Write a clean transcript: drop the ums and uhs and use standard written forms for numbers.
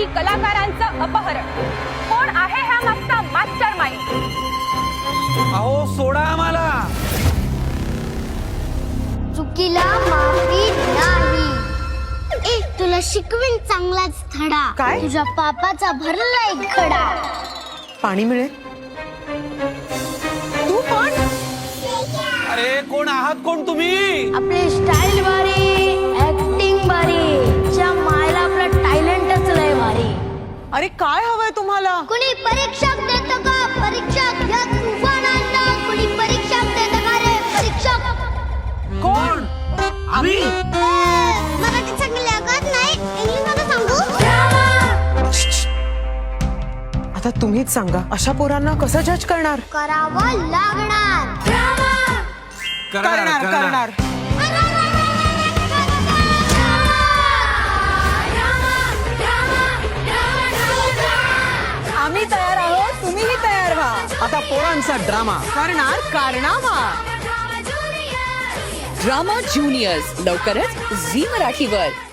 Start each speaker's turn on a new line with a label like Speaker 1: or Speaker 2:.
Speaker 1: मराठी कलाकारांचं अपहरण. कोण आहे हा मागचा मास्टर माइंड?
Speaker 2: अहो सोडा आम्हाला.
Speaker 3: चुकीला माफी नाही. ए तुला शिकवीन चांगलाच धडा.
Speaker 4: काय?
Speaker 3: तुझ्या पापाचा भरला एक खडा.
Speaker 4: पाणी मिळेल? तू पण?
Speaker 2: अरे कोण आहात कोण तुम्ही?
Speaker 3: आपली स्टाईल भारी, ऍक्टिंग भारी, च्या मायला आपला टॅलेंटच लय भारी.
Speaker 4: अरे काय हवंय तुम्हाला?
Speaker 3: कुणी परीक्षा देतं का? परीक्षा घ्या तुफानांना. कुणी परीक्षा देतं का रे? परीक्षा
Speaker 2: कोण? आम्ही.
Speaker 3: मराठी चांगली लागत नाही, इंग्लिश मध्ये सांगू.
Speaker 4: आता तुम्हीच सांगा, अशा पोरांना कसं जज करणार?
Speaker 3: करावं लागणार.
Speaker 4: करणार करणार. आम्ही तयार आहोत, तुम्हीही तयार व्हा.
Speaker 2: आता पोरांचा ड्रामा
Speaker 4: करणार कारनामा.
Speaker 5: ड्रामा ज्युनियर्स लवकरच झी मराठीवर.